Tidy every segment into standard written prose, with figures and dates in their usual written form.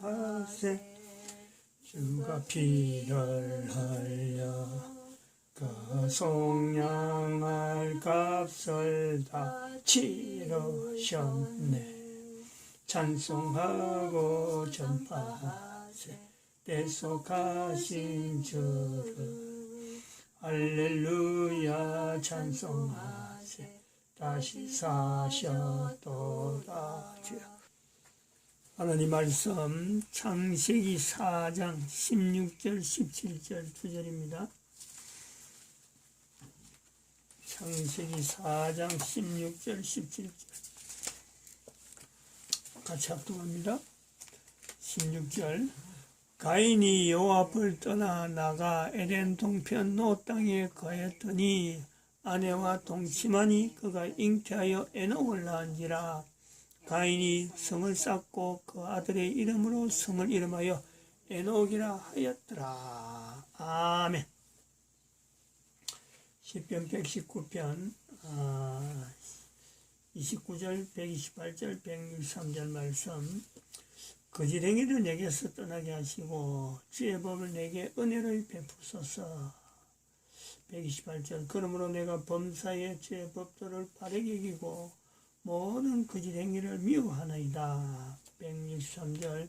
찬송하세. 주가 피를 흘려 그 속량할 값을 다 치르셨네. 찬송하고 전파하세. 대속하신 주를 할렐루야 찬송하세. 다시 사셨도다 주여. 하나님 말씀 창세기 4장 16절 17절 2절입니다. 창세기 4장 16절 17절 같이 합동합니다. 16절 가인이 여호와 앞을 떠나 나가 에덴 동편 노 땅에 거했더니 아내와 동침하니 그가 잉태하여 에녹을 낳은지라. 가인이 성을 쌓고 그 아들의 이름으로 성을 이름하여 에녹이라 하였더라. 아멘. 시편 119편 29절 128절 163절 말씀. 거짓 행위를 내게서 떠나게 하시고 주의 법을 내게 은혜를 베푸소서. 128절 그러므로 내가 범사에 주의 법도를 바르게 여기고 모든 거짓 행위를 미워하나이다. 163절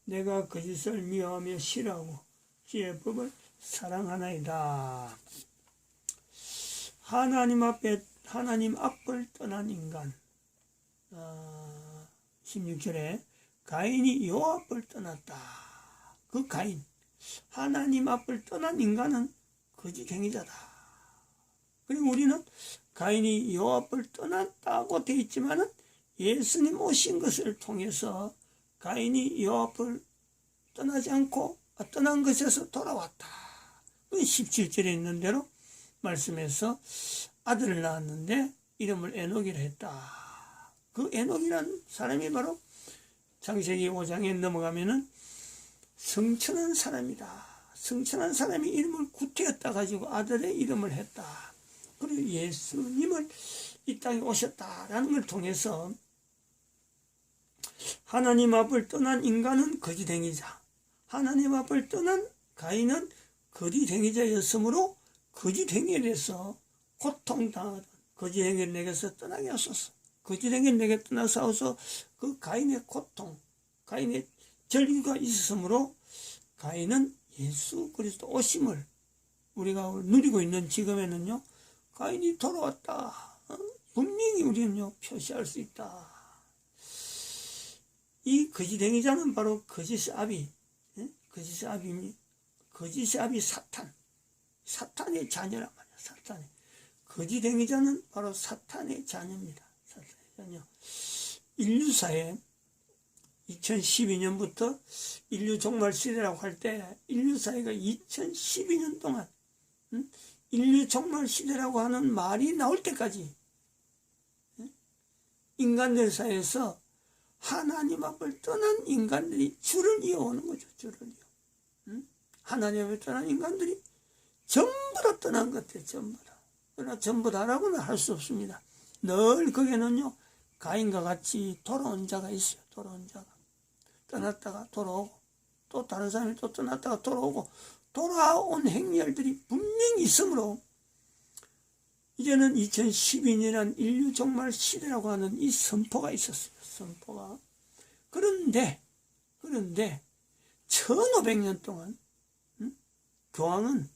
내가 거짓을 미워하며 싫어하고 주의 법을 사랑하나이다. 하나님 앞을 떠난 인간. 16절에 가인이 여호와 앞을 떠났다. 그 가인 하나님 앞을 떠난 인간은 거짓 행위자다. 그리고 우리는 가인이 여호와 앞을 떠났다고 되어 있지만은 예수님 오신 것을 통해서 가인이 여호와 앞을 떠나지 않고 떠난 것에서 돌아왔다. 17절에 있는 대로 말씀에서 아들을 낳았는데 이름을 에녹이라 했다. 그 에녹이란 사람이 바로 창세기 5장에 넘어가면은 성천한 사람이다. 성천한 사람이 이름을 구태였다 가지고 아들의 이름을 했다. 그리고 예수님을 이 땅에 오셨다라는 걸 통해서 하나님 앞을 떠난 인간은 거짓행위자, 하나님 앞을 떠난 가인은 거짓행위자였으므로 거짓행위에 대해서 고통당하던 거짓행위를 내게서 떠나게 하소서. 거짓행위를 내게 떠나서 그 가인의 고통, 가인의 절규가 있었으므로 가인은 예수 그리스도 오심을 우리가 누리고 있는 지금에는요, 가인이 돌아왔다. 분명히 우리는요, 표시할 수 있다. 이 거짓행위자는 바로 거짓의 아비, 거짓의 아비입니다. 거짓의 아비 사탄의 자녀란 말이야, 사탄의. 거짓행위자는 바로 사탄의 자녀입니다. 사탄의 자녀. 인류사에 2012년부터 인류 종말 시대라고 할 때 인류사회가 2012년 동안 인류 종말 시대라고 하는 말이 나올 때까지 인간들 사이에서 하나님 앞을 떠난 인간들이 줄을 이어오는 거죠. 줄을 이어. 하나님 앞을 떠난 인간들이 전부 다 떠난 것 같아요. 전부 다. 그러나 전부 다라고는 할 수 없습니다. 늘 거기에는요, 가인과 같이 돌아온 자가 있어요. 돌아온 자가. 떠났다가 돌아오고, 또 다른 사람이 또 떠났다가 돌아오고, 돌아온 행렬들이 분명히 있으므로, 이제는 2012년이라는 인류 종말 시대라고 하는 이 선포가 있었어요. 선포가. 그런데 1500년 동안 교황은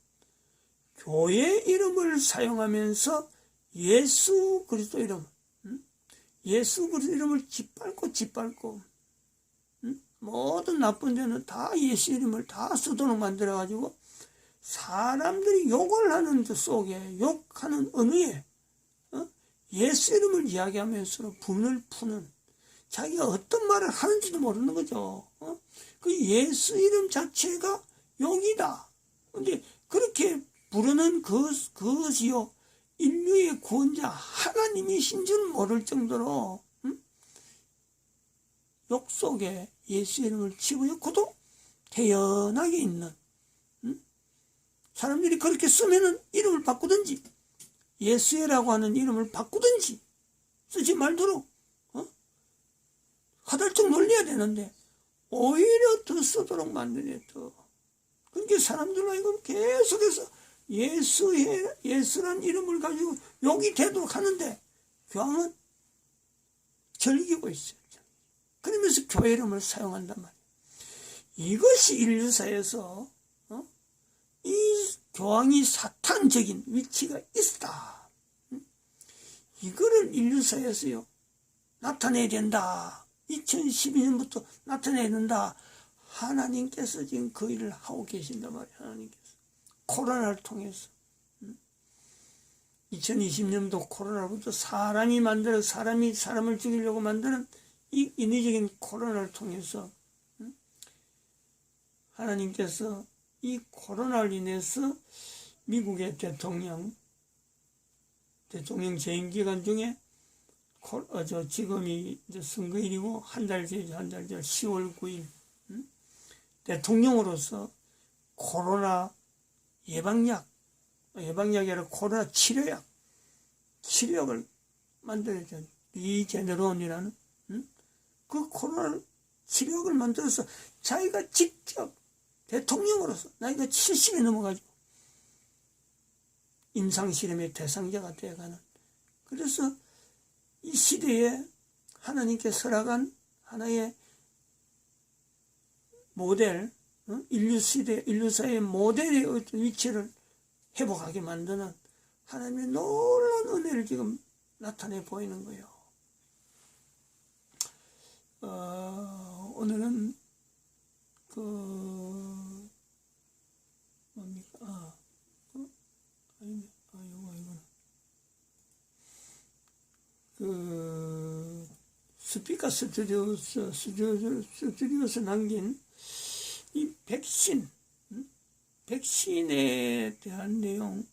교회 이름을 사용하면서 예수 그리스도 이름, 예수 그리스도 이름을 짓밟고 모든 나쁜 데는 다 예수 이름을 다 쓰도록 만들어가지고 사람들이 욕을 하는 그 속에, 욕하는 언어에 예수 이름을 이야기하면서 분을 푸는, 자기가 어떤 말을 하는지도 모르는 거죠. 그 예수 이름 자체가 욕이다. 근데 그렇게 부르는 그것이요, 인류의 구원자 하나님이신 줄 모를 정도로 욕 속에 예수 이름을 집어넣고도 태연하게 있는, 사람들이 그렇게 쓰면은 이름을 바꾸든지 예수라고 하는 이름을 바꾸든지 쓰지 말도록 화달짝 놀려야 되는데 오히려 더 쓰도록 만드네. 더. 그러니까 사람들은 이걸 계속해서 예수란 이름을 가지고 욕이 되도록 하는데 교황은 즐기고 있어요. 그러면서 교회 이름을 사용한단 말이에요. 이것이 인류사에서 이 교황이 사탄적인 위치가 있다. 이거를 인류사에서요 나타내야 된다. 2012년부터 나타내야 된다. 하나님께서 지금 그 일을 하고 계신단 말이에요. 하나님께서 코로나를 통해서 2020년도 코로나부터 사람이 만들어 사람이 사람을 죽이려고 만드는 이 인위적인 코로나를 통해서 하나님께서 이 코로나를 인해서 미국의 대통령 재임 기간 중에 지금이 이제 선거일이고 한 달 뒤 10월 9일 대통령으로서 코로나 예방약이 아니라 코로나 치료약을 만들어줘. 리제네론이라는 그 코로나 치료약을 만들어서 자기가 직접 대통령으로서 나이가 70이 넘어가지고 임상실험의 대상자가 되어가는, 그래서 이 시대에 하나님께 설악한 하나의 모델, 인류사의 모델의 어떤 위치를 회복하게 만드는 하나님의 놀라운 은혜를 지금 나타내 보이는 거예요. 오늘은 스피커 스튜디오에서 남긴 이 백신에 대한 내용을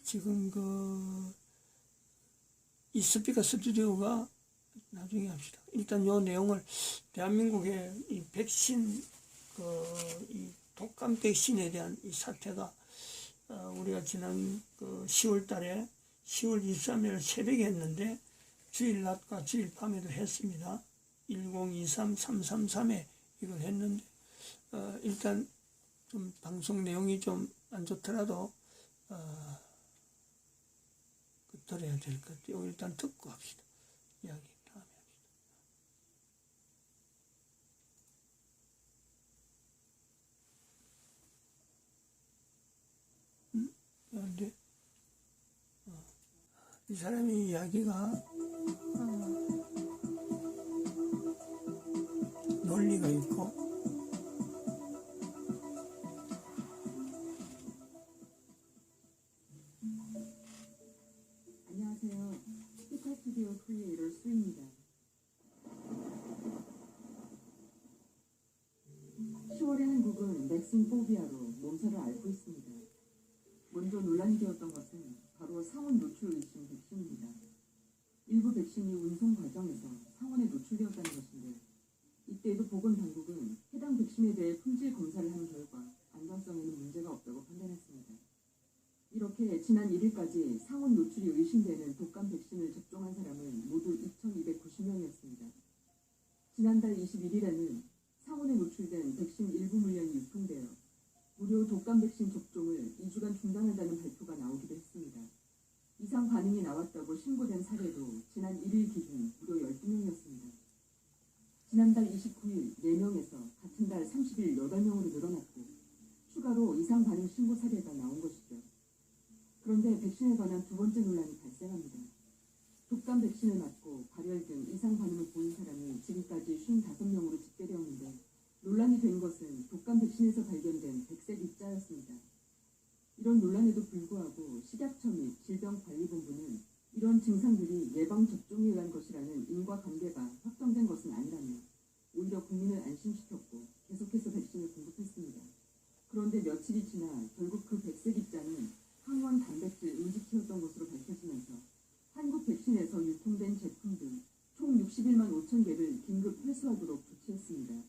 지금 이 스피커 스튜디오가 나중에 합시다. 일단 요 내용을 대한민국의 이 백신 이 독감 백신에 대한 이 사태가 우리가 지난 10월 달에 10월 23일 새벽에 했는데 주일 낮과 주일 밤에도 했습니다. 1023-333에 이걸 했는데 일단 좀 방송 내용이 좀 안 좋더라도 들어야 될 것 같아요. 일단 듣고 합시다. 이야기 다음에 합시다. 그런데 이 사람의 이야기가 논리가 있고 안녕하세요. 스피커 스튜디오 크리에이터 수입니다. 10월에 한국은 백신 포비아로 몸살을 앓고 있습니다. 먼저 논란이 되었던 것은 바로 상온 노출 의심 백신입니다. 일부 백신이 운송 과정에서 상온에 노출되었다는 것인데, 이때에도 보건당국은 해당 백신에 대해 품질 검사를 한 결과 안전성에는 문제가 없다고 판단했습니다. 이렇게 지난 1일까지 상온 노출이 의심되는 독감 백신을 접종한 사람은 모두 2,290명이었습니다. 지난달 21일에는 상온에 노출된 백신 일부 물량이 유통되어 무료 독감 백신 접종을 2주간 중단한다는 발표가 나오기도 했습니다. 이상 반응이 나왔다고 신고된 사례도 지난 1일 기준 무려 12명이었습니다. 지난달 29일 4명에서 같은 달 30일 8명으로 늘어났고, 추가로 이상 반응 신고 사례가 나온 것이죠. 그런데 백신에 관한 두 번째 논란이 발생합니다. 독감 백신을 맞고 발열 등 이상 반응을 보인 사람이 지금까지 55명으로 집계되었는데, 논란이 된 것은 독감 백신에서 발견된 백색 입자였습니다. 이런 논란에도 불구하고 식약처 및 질병관리본부는 이런 증상들이 예방접종에 의한 것이라는 인과관계가 확정된 것은 아니라며 오히려 국민을 안심시켰고 계속해서 백신을 공급했습니다. 그런데 며칠이 지나 결국 그 백색 입자는 항원 단백질 음식체였던 것으로 밝혀지면서 한국 백신에서 유통된 제품 등 총 61만 5천 개를 긴급 회수하도록 조치했습니다.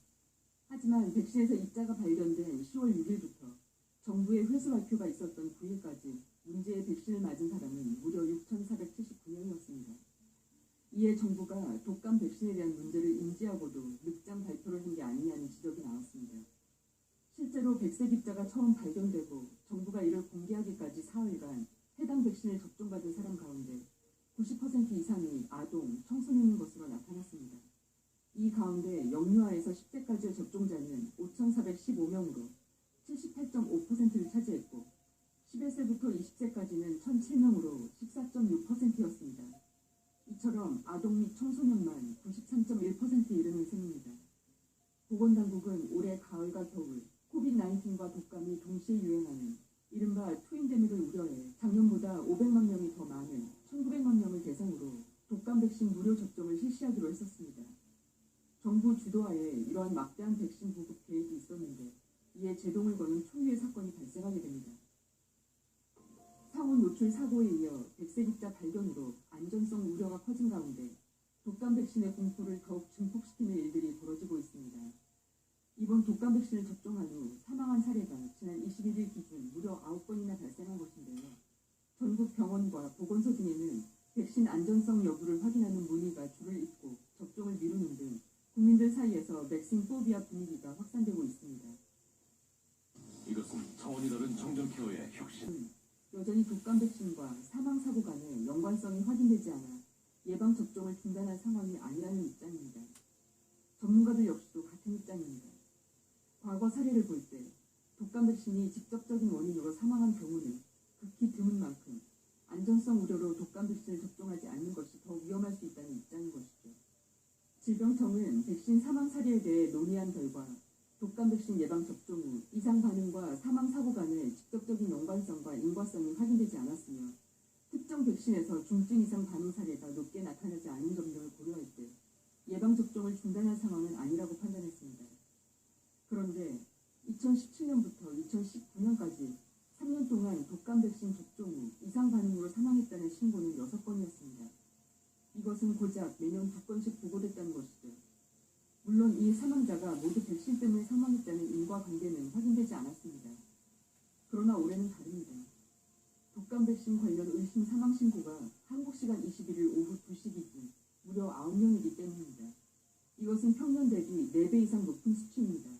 하지만 백신에서 입자가 발견된 10월 6일부터 정부의 회수 발표가 있었던 9일까지 문제의 백신을 맞은 사람은 무려 6,479명이었습니다. 이에 정부가 독감 백신에 대한 문제를 인지하고도 늦장 발표를 한 게 아니냐는 지적이 나왔습니다. 실제로 백색 입자가 처음 발견되고 정부가 이를 공개하기까지 사흘간 해당 백신을 접종받은 사람 가운데 90% 이상이 아동, 청소년인 것으로 나타났습니다. 이 가운데 영유아에서 10세까지의 접종자는 5,415명으로 78.5%를 차지했고 11세부터 20세까지는 1,007명으로 14.6%였습니다. 이처럼 아동 및 청소년만 93.1%에 이르는 셈입니다. 보건당국은 올해 가을과 겨울 코비드-19과 독감이 동시에 유행하는 이른바 트윈데믹을 우려해 작년보다 500만 명이 더 많은 1,900만 명을 대상으로 독감 백신 무료 접종을 실시하기로 했었습니다. 정부 주도하에 이러한 막대한 백신 보급 계획이 있었는데 이에 제동을 거는 초유의 사건이 발생하게 됩니다. 상온 노출 사고에 이어 백색 입자 발견으로 안전성 우려가 커진 가운데 독감 백신의 공포를 더욱 증폭시키는 일들이 벌어지고 있습니다. 이번 독감 백신을 접종한 후 사망한 사례가 지난 21일 기준 무려 9건이나 발생한 것인데요. 전국 병원과 보건소 등에는 백신 안전성 여부를 확인하는 문의가 줄을 잇고 접종을 미루는 등 국민들 사이에서 백신 포비아 분위기가 확산되고 있습니다. 이것은 차원이 다른 정전케어의 혁신. 여전히 독감 백신과 사망사고 간의 연관성이 확인되지 않아 예방접종을 중단할 상황이 아니라는 입장입니다. 전문가들 역시도 같은 입장입니다. 과거 사례를 볼 때 독감 백신이 직접적인 원인으로 사망한 경우는 극히 드문 만큼 안전성 우려로 독감 백신을 접종하지 않는 것이 더 위험할 수 있다는 입장인 것이죠. 질병청은 백신 사망 사례에 대해 논의한 결과 독감 백신 예방 접종 후 이상 반응과 사망 사고 간의 직접적인 연관성과 인과성이 확인되지 않았으며 특정 백신에서 중증 이상 반응 사례가 높게 나타나지 않은 점 등을 고려할 때 예방 접종을 중단할 상황은 아니라고 판단했습니다. 그런데 2017년부터 2019년까지 3년 동안 독감 백신 접종 후 이상 반응으로 사망했다는 신고는 6건이었습니다. 이것은 고작 매년 2건씩 보고됐다는 것이죠. 물론 이 사망자가 모두 백신 때문에 사망했다는 인과관계는 확인되지 않았습니다. 그러나 올해는 다릅니다. 독감 백신 관련 의심 사망 신고가 한국 시간 21일 오후 2시 기준 무려 9명이기 때문입니다. 이것은 평년 대비 4배 이상 높은 수치입니다.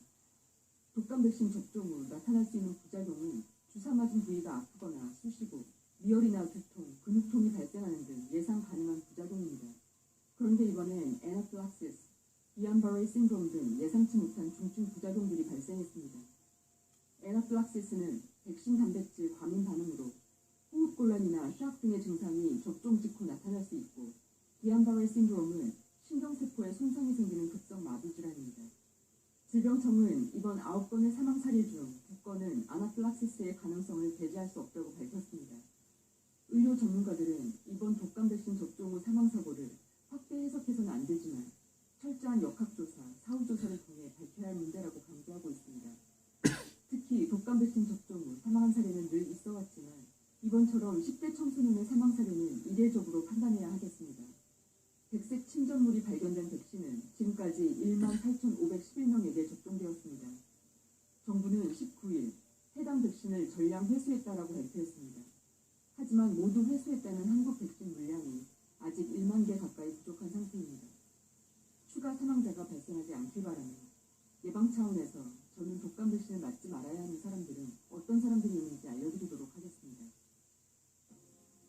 독감 백신 접종 후 나타날 수 있는 부작용은 주사 맞은 부위가 아프거나 쑤시고 미열이나 두통, 근육통이 발생하는 등 예상 가능한 부작용입니다. 그런데 이번엔 애나필락시스, 기안바레이 신드롬 등 예상치 못한 중증 부작용들이 발생했습니다. 애나필락시스는 백신 단백질 과민 반응으로 호흡곤란이나 샤크 등의 증상이 접종 직후 나타날 수 있고 기안바레이 신드롬은 신경세포에 손상이 생기는 급성 마비 질환입니다. 질병청은 이번 9건의 사망 사례 중 2건은 아나필락시스의 가능성을 배제할 수 없다고 밝혔습니다. 의료 전문가들은 이번 독감 백신 접종 후 사망 사고를 확대 해석해서는 안 되지만 철저한 역학조사, 사후조사를 통해 밝혀야 할 문제라고 강조하고 있습니다. 특히 독감 백신 접종 후 사망한 사례는 늘 있어왔지만 이번처럼 10대 청소년의 사망 사례는 이례적으로 판단해야 하겠습니다. 백색 침전물이 발견된 백신은 지금까지 18,511명에게 접종되었습니다. 정부는 19일 해당 백신을 전량 회수했다라고 발표했습니다. 하지만 모두 회수했다는 한국 백신 물량이 아직 1만 개 가까이 부족한 상태입니다. 추가 사망자가 발생하지 않길 바라며 예방 차원에서 저는 독감 백신을 맞지 말아야 하는 사람들은 어떤 사람들이 있는지 알려드리도록 하겠습니다.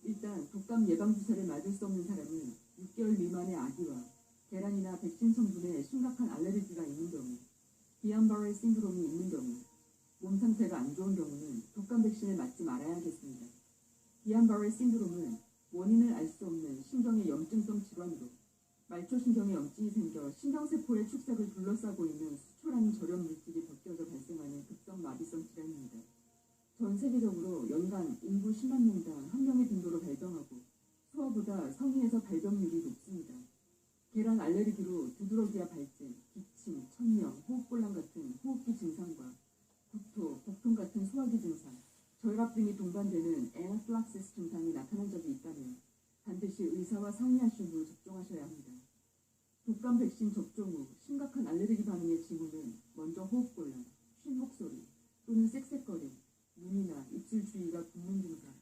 일단 독감 예방 주사를 맞을 수 없는 사람은 6개월 미만의 아기와 계란이나 백신 성분에 심각한 알레르기가 있는 경우, 기안바레이 신드롬이 있는 경우, 몸 상태가 안 좋은 경우는 독감 백신을 맞지 말아야 하겠습니다. 기안바레이 신드롬은 원인을 알 수 없는 신경의 염증성 질환으로 말초신경에 염증이 생겨 신경세포의 축색을 둘러싸고 있는 수초라는 절연 물질이 벗겨져 발생하는 급성 마비성 질환입니다. 전 세계적으로 연간 인구 10만 명당 1명의 빈도로 발병하고 소아보다 성인에서 발병률이 높습니다. 계란 알레르기로 두드러기와 발진, 기침, 천명, 호흡곤란 같은 호흡기 증상과 구토, 복통 같은 소화기 증상, 결갑 등이 동반되는 애나필락시스 증상이 나타난 적이 있다면 반드시 의사와 상의하신 후 접종하셔야 합니다. 독감 백신 접종 후 심각한 알레르기 반응의 징후는 먼저 호흡곤란, 쉰 목소리 또는 쌕쌕거림, 눈이나 입술 주위가 붓는 증상,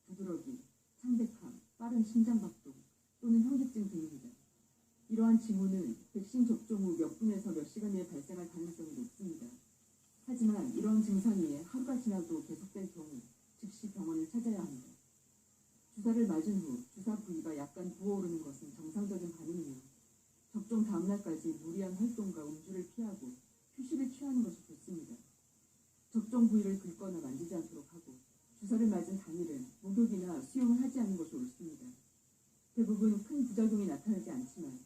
부드러기, 창백함, 빠른 심장박동 또는 현기증 등입니다. 이러한 징후는 백신 접종 후 몇 분에서 몇 시간 내에 발생할 가능성이 높습니다. 하지만 이러한 증상이 하루가 지나도 계속될 경우 즉시 병원을 찾아야 합니다. 주사를 맞은 후 주사 부위가 약간 부어오르는 것은 정상적인 반응이며 접종 다음날까지 무리한 활동과 음주를 피하고 휴식을 취하는 것이 좋습니다. 접종 부위를 긁거나 만지지 않도록 하고 주사를 맞은 당일은 목욕이나 수영을 하지 않는 것이 옳습니다. 대부분 큰 부작용이 나타나지 않지만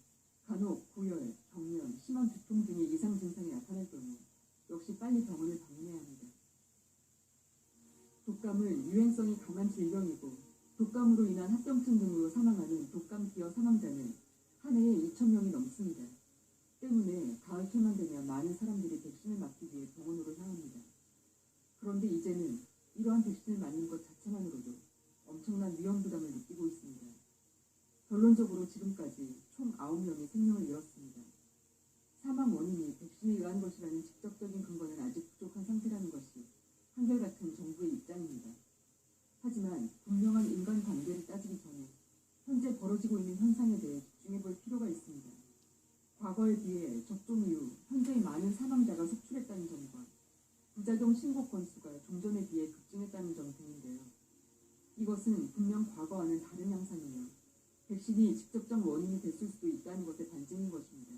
간혹 고열, 경련, 심한 두통 등의 이상 증상이 나타날 경우 역시 빨리 병원을 방문해야 합니다. 독감은 유행성이 강한 질병이고 독감으로 인한 합병증 등으로 사망하는 독감 기여 사망자는 한 해에 2,000명이 넘습니다. 때문에 가을철만 되면 많은 사람들이 백신을 맞기 위해 병원으로 향합니다. 그런데 이제는 이러한 백신을 맞는 것 자체만으로도 엄청난 위험 부담을 느끼고 있습니다. 결론적으로 지금까지 총 9명이 생명을 잃었습니다. 사망 원인이 백신에 의한 것이라는 직접적인 근거는 아직 부족한 상태라는 것이 한결같은 정부의 입장입니다. 하지만 분명한 인간관계를 따지기 전에 현재 벌어지고 있는 현상에 대해 집중해 볼 필요가 있습니다. 과거에 비해 접종 이후 현저히 많은 사망자가 속출했다는 점과 부작용 신고 건수가 종전에 비해 급증했다는 점 등인데요. 이것은 분명 과거와는 다른 양상이며 백신이 직접적 원인이 됐을 수도 있다는 것의 반증인 것입니다.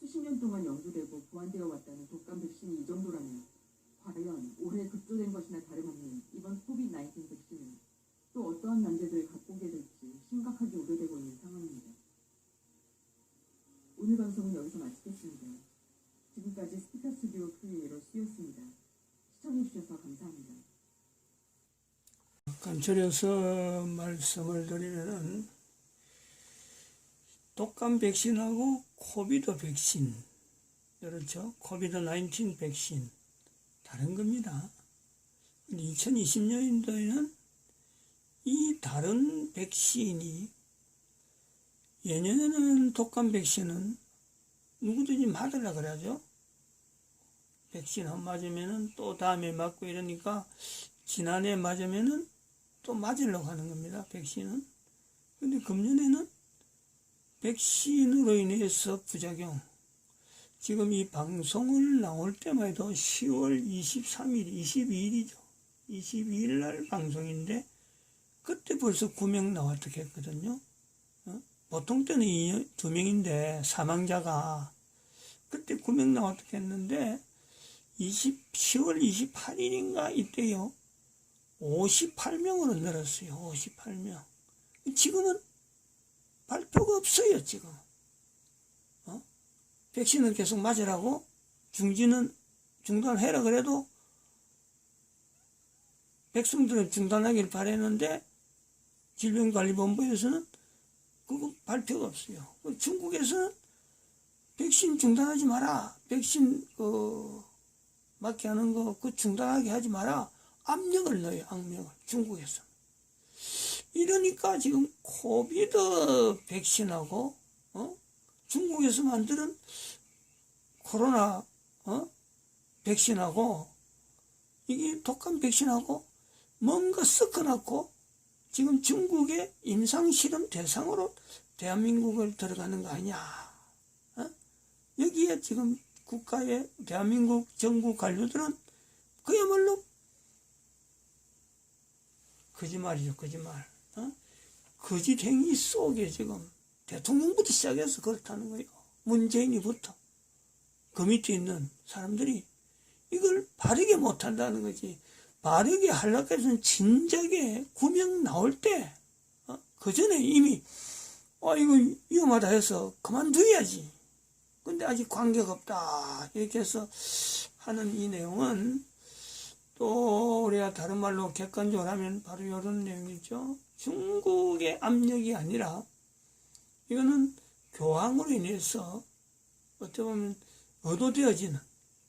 수십 년 동안 연구되고 보완되어 왔다는 독감 백신이 이 정도라면 과연 올해 급조된 것이나 다름없는 이번 코비드-19 백신은 또 어떠한 난제들을 갖고 오게 될지 심각하게 우려되고 있는 상황입니다. 오늘 방송은 여기서 마치겠습니다. 지금까지 스피커 스튜디오 크리에이터 수였습니다. 시청해주셔서 감사합니다. 간절해서 말씀을 드리면은 독감 백신하고 코비드 백신, 그렇죠? 코비드-19 백신 다른 겁니다. 2020년도에는 이 다른 백신이, 예년에는 독감 백신은 누구든지 맞으려고 그러죠. 백신 한 맞으면은 또 다음에 맞고 이러니까 지난해 맞으면은 또 맞으려고 하는 겁니다. 백신은. 근데 금년에는 백신으로 인해서 부작용, 지금 이 방송을 나올 때만 해도 10월 23일, 22일이죠. 22일 날 방송인데 그때 벌써 9명 나왔다고 했거든요. 보통 때는 2명인데 사망자가 그때 9명 나왔다고 했는데 10월 28일인가 이때요. 58명으로 늘었어요. 58명. 지금은 발표가 없어요. 지금. 백신을 계속 맞으라고 중지는 중단해라 그래도 백성들은 중단하길 바랬는데 질병관리본부에서는 그거 발표가 없어요. 중국에서는 백신 중단하지 마라. 백신 맞게 하는 거 그 중단하게 하지 마라. 압력을 넣어요. 압력을. 중국에서. 이러니까 지금 코비드 백신하고 중국에서 만드는 코로나 백신하고 이게 독감 백신하고 뭔가 섞어놨고 지금 중국의 임상실험 대상으로 대한민국을 들어가는 거 아니냐. 여기에 지금 국가의 대한민국 정부 관료들은 그야말로 거짓말이죠. 거짓말. 거짓행위 속에 지금 대통령부터 시작해서 그렇다는 거예요. 문재인이부터 그 밑에 있는 사람들이 이걸 바르게 못한다는 거지. 바르게 하려고 해서는 진작에 9명 나올 때 그 전에 이미 이거 위험하다 해서 그만둬야지. 근데 아직 관계가 없다 이렇게 해서 하는 이 내용은 또 우리가 다른 말로 객관적으로 하면 바로 이런 내용이죠. 중국의 압력이 아니라 이거는 교황으로 인해서 어떻게 보면 의도되어지는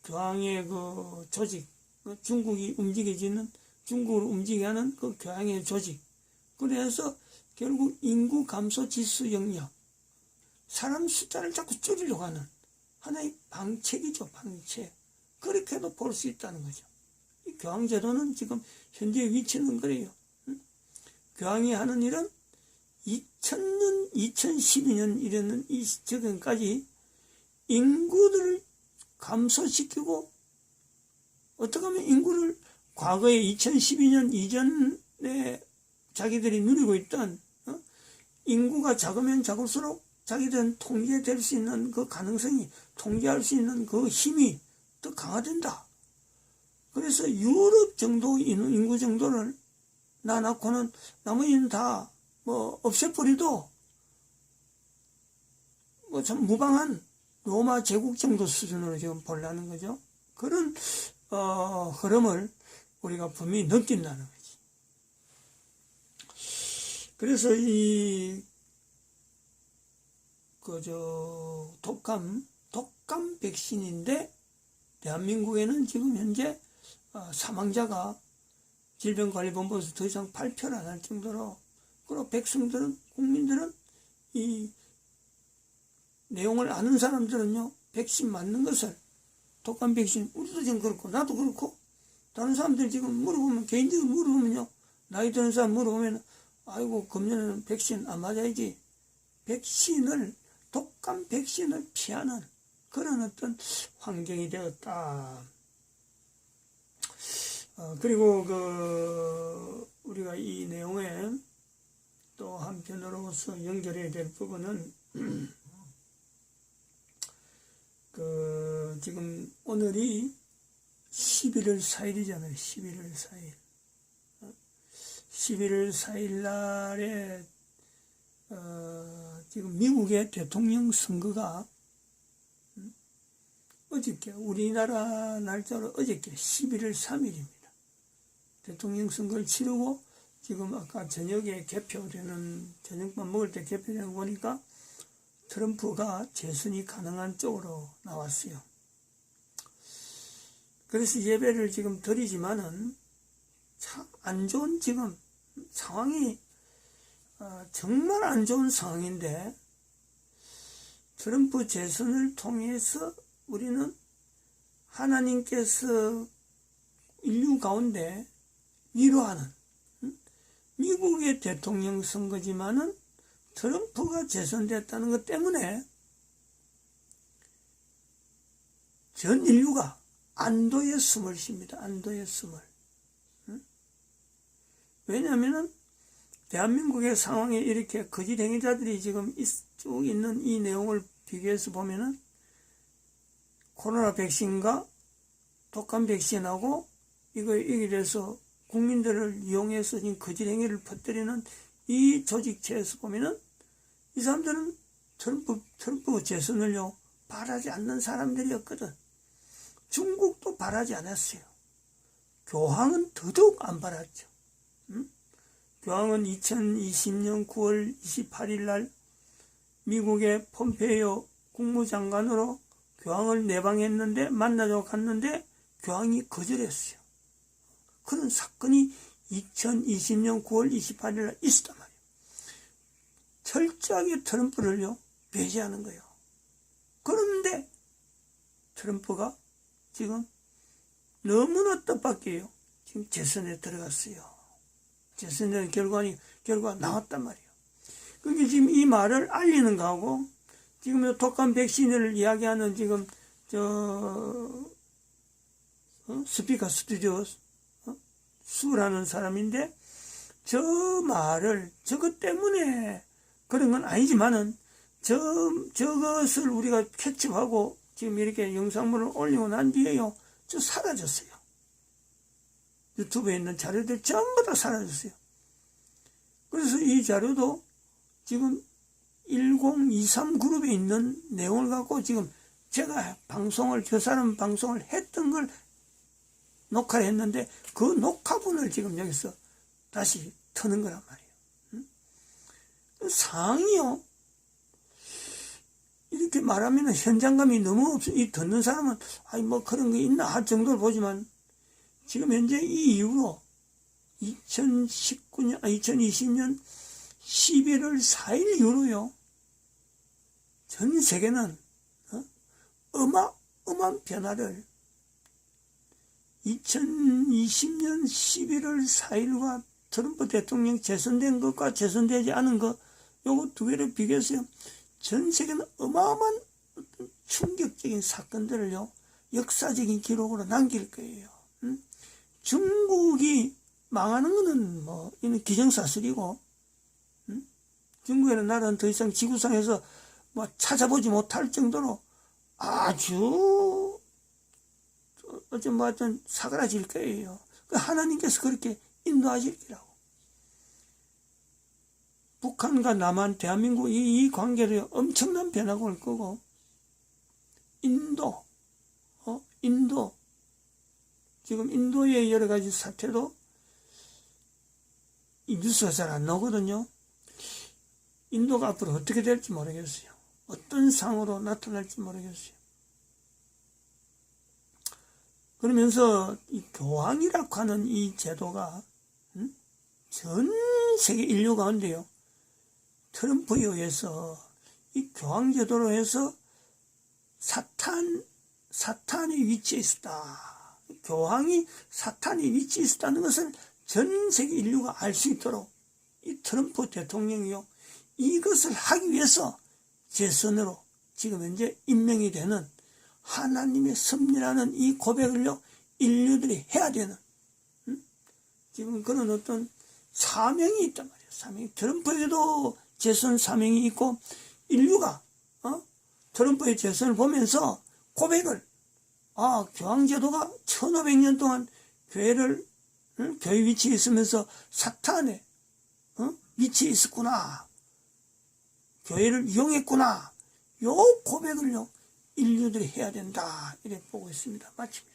교황의 그 조직, 중국이 움직여지는, 중국으로 움직이게 하는 그 교황의 조직. 그래서 결국 인구 감소 지수 영역, 사람 숫자를 자꾸 줄이려고 하는 하나의 방책이죠, 방책. 그렇게도 볼 수 있다는 거죠. 이 교황제도는 지금 현재 위치는 그래요. 교황이 하는 일은 2000년, 2012년 이르는 이 시점까지 인구들을 감소시키고, 어떻게 하면 인구를 과거에 2012년 이전에 자기들이 누리고 있던 인구가 작으면 작을수록 자기들은 통제될 수 있는 그 가능성이, 통제할 수 있는 그 힘이 더 강화된다. 그래서 유럽 정도 인구 정도를 낳고는 나머지는 다 뭐 없애버리도 뭐 참 무방한 로마 제국 정도 수준으로 지금 보려는 거죠. 그런 흐름을 우리가 분명히 느낀다는 거지. 그래서 독감 백신인데, 대한민국에는 지금 현재 사망자가 질병관리본부에서 더 이상 발표를 안 할 정도로, 그리고 백성들은, 국민들은 이 내용을 아는 사람들은요, 백신 맞는 것을, 독감 백신, 우리도 지금 그렇고 나도 그렇고 다른 사람들 지금 물어보면, 개인적으로 물어보면요, 나이 드는 사람 물어보면 아이고 금년에는 백신 안 맞아야지, 독감 백신을 피하는 그런 어떤 환경이 되었다. 그리고 우리가 이 내용에 또 한편으로서 연결해야 될 부분은 지금 오늘이 11월 4일이잖아요. 11월 4일. 11월 4일 날에 지금 미국의 대통령 선거가 어저께, 우리나라 날짜로 어저께 11월 3일입니다. 대통령 선거를 치르고 지금 아까 저녁에 개표되는, 저녁밥 먹을 때 개표되는 거 보니까 트럼프가 재선이 가능한 쪽으로 나왔어요. 그래서 예배를 지금 드리지만은 참 안 좋은 지금 상황이, 정말 안 좋은 상황인데, 트럼프 재선을 통해서 우리는 하나님께서 인류 가운데 위로하는, 미국의 대통령 선거지만은 트럼프가 재선됐다는 것 때문에 전 인류가 안도의 숨을 쉽니다. 안도의 숨을. 왜냐하면은 대한민국의 상황에 이렇게 거짓 행위자들이 지금 쭉 있는 이 내용을 비교해서 보면은, 코로나 백신과 독감 백신하고 이래서 국민들을 이용해서 지금 거짓 행위를 퍼뜨리는 이 조직체에서 보면은, 이 사람들은 트럼프 재선을요 바라지 않는 사람들이었거든. 중국도 바라지 않았어요. 교황은 더더욱 안 바랐죠. 교황은 2020년 9월 28일 날 미국의 폼페이오 국무장관으로 교황을 내방했는데, 만나자고 갔는데 교황이 거절했어요. 그런 사건이 2020년 9월 28일 날 있었단 말이에요. 철저하게 트럼프를요 배제하는 거예요. 그런데 트럼프가 지금 너무나 뜻밖이에요. 지금 재선에 들어갔어요. 재선의 결과 나왔단 말이에요. 그게 지금 이 말을 알리는 거하고, 지금 독감 백신을 이야기하는 지금 스피커 스튜디오 수라는 사람인데, 저 말을, 저것 때문에 그런 건 아니지만은, 저것을 우리가 캐치하고 지금 이렇게 영상물을 올리고 난 뒤에요, 저 사라졌어요. 유튜브에 있는 자료들 전부 다 사라졌어요. 그래서 이 자료도 지금 1023 그룹에 있는 내용을 갖고 지금 제가 저 사람 방송을 했던 걸 녹화를 했는데, 그 녹화분을 지금 여기서 다시 트는 거란 말이에요. 상황이요, 이렇게 말하면 현장감이 너무 없어. 이 듣는 사람은 뭐 그런 게 있나 할 정도로 보지만, 지금 현재 이 이후로 2020년 11월 4일 이후로요, 전 세계는 어마어마한 변화를 2020년 11월 4일과 트럼프 대통령 재선된 것과 재선되지 않은 것, 요거 두 개를 비교해서요. 전 세계는 어마어마한 어떤 충격적인 사건들을요, 역사적인 기록으로 남길 거예요. 중국이 망하는 거는 뭐, 이는 기정사실이고, 중국이라는 나라는 더 이상 지구상에서 뭐 찾아보지 못할 정도로 아주, 어쩜 뭐 하여튼 사그라질 거예요. 하나님께서 그렇게 인도하실 거라고. 북한과 남한, 대한민국 이 관계를 엄청난 변화가 올 거고, 인도, 지금 인도의 여러 가지 사태도 이 뉴스가 잘 안 나오거든요. 인도가 앞으로 어떻게 될지 모르겠어요. 어떤 상으로 나타날지 모르겠어요. 그러면서 이 교황이라고 하는 이 제도가 전 세계 인류 가운데요, 트럼프에 의해서 이 교황 제도로 해서 사탄이 위치해 있었다. 교황이 사탄이 위치해 있었다는 것을 전 세계 인류가 알 수 있도록 이 트럼프 대통령이요, 이것을 하기 위해서 재선으로 지금 현재 임명이 되는 하나님의 섭리라는 이 고백을요, 인류들이 해야 되는, 지금 그런 어떤 사명이 있단 말이에요. 사명이. 트럼프에게도 재선 사명이 있고, 인류가, 트럼프의 재선을 보면서 고백을, 교황제도가 1500년 동안 교회 위치에 있으면서 사탄의, 위치에 있었구나. 교회를 이용했구나. 요 고백을요, 인류들이 해야 된다. 이렇게 보고 있습니다. 마칩니다.